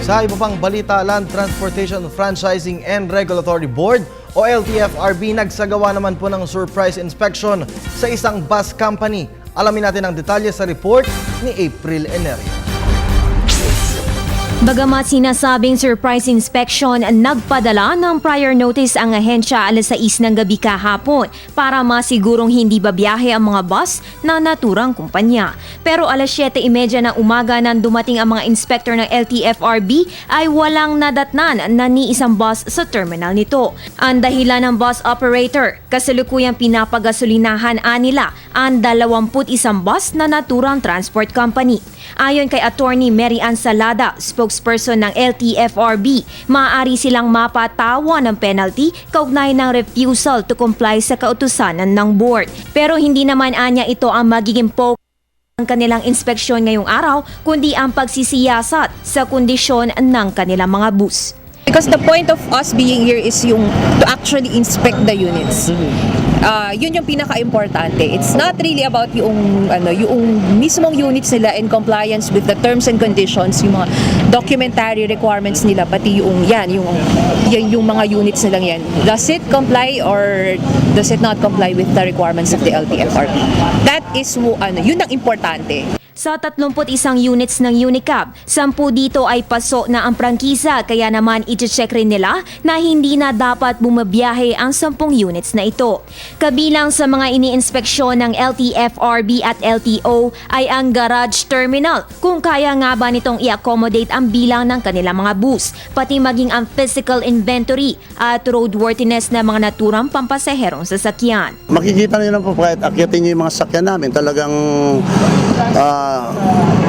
Sa iba pang balita, Land Transportation Franchising and Regulatory Board o LTFRB nagsagawa naman po ng surprise inspection sa isang bus company. Alamin natin ang detalye sa report ni April Enerio. Bagamat sinasabing surprise inspection, nagpadala ng prior notice ang ahensya alas 6 ng gabi kahapon para masigurong hindi babiyahe ang mga bus na naturang kumpanya. Pero alas 7:30 ng umaga nang dumating ang mga inspector ng LTFRB ay walang nadatnan na ni isang bus sa terminal nito. Ang dahilan ng bus operator, kasalukuyang pinapagasolinahan nila ang 21 bus na naturang transport company. Ayon kay Attorney Mary Ann Salada, spokesperson ng LTFRB, maaari silang mapatawan ng penalty kaugnay ng refusal to comply sa kautusanan ng board. Pero hindi naman anya ito ang magiging focus ng kanilang inspeksyon ngayong araw, kundi ang pagsisiyasat sa kondisyon ng kanilang mga bus. Because the point of us being here is to actually inspect the units. Yun yung pinaka-importante. It's not really about yung mismong units nila in compliance with the terms and conditions, yung mga documentary requirements nila, pati yung mga units nilang yan. Does it comply or does it not comply with the requirements of the LTFRB? That is yun ang importante. Sa 31 units ng Unicab, 10 dito ay paso na ang prangkisa, kaya naman i-check rin nila na hindi na dapat bumabiyahe ang 10 units na ito. Kabilang sa mga iniinspeksyon ng LTFRB at LTO ay ang garage terminal, kung kaya nga ba nitong i-accommodate ang bilang ng kanilang mga bus, pati maging ang physical inventory at roadworthiness ng mga naturang pampasaherong sasakyan. Makikita nyo na po kahit akyatin nyo yung mga sakyan namin, talagang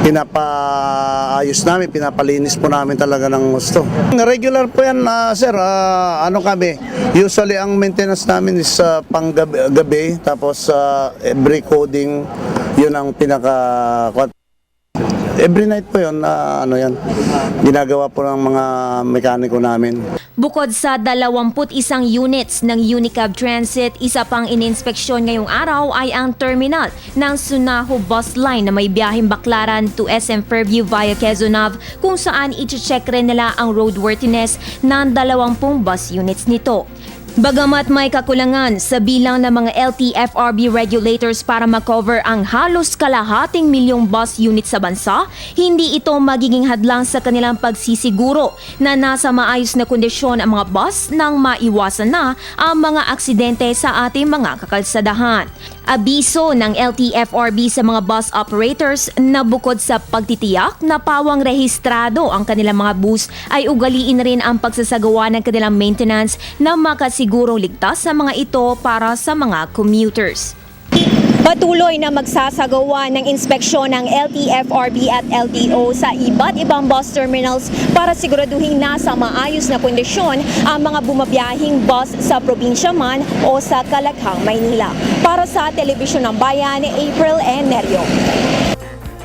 pinapaayos namin, pinapalinis po namin talaga ng gusto. Regular po yan, sir. Kami, usually ang maintenance namin is pang gabi, tapos every coding, yun ang every night po yun, ginagawa po ng mga mekaniko namin. Bukod sa 21 units ng Unicab Transit, isa pang ininspeksyon ngayong araw ay ang terminal ng Sunaho Bus Line na may biyaheng Baclaran to SM Fairview via Quezon Ave, kung saan i-check rin nila ang roadworthiness ng 20 bus units nito. Bagamat may kakulangan sa bilang ng mga LTFRB regulators para makover ang halos kalahating milyong bus units sa bansa, hindi ito magiging hadlang sa kanilang pagsisiguro na nasa maayos na kondisyon ang mga bus nang maiwasan na ang mga aksidente sa ating mga kakalsadahan. Abiso ng LTFRB sa mga bus operators na bukod sa pagtitiyak na pawang rehistrado ang kanilang mga bus, ay ugaliin rin ang pagsasagawa ng kanilang maintenance na makasigurong ligtas sa mga ito para sa mga commuters. Patuloy na magsasagawa ng inspeksyon ng LTFRB at LTO sa iba't ibang bus terminals para siguraduhin nasa maayos na kondisyon ang mga bumabiyahing bus sa probinsya man o sa Kalakhang, Maynila. Para sa Telebisyon ng Bayan, April Enerio.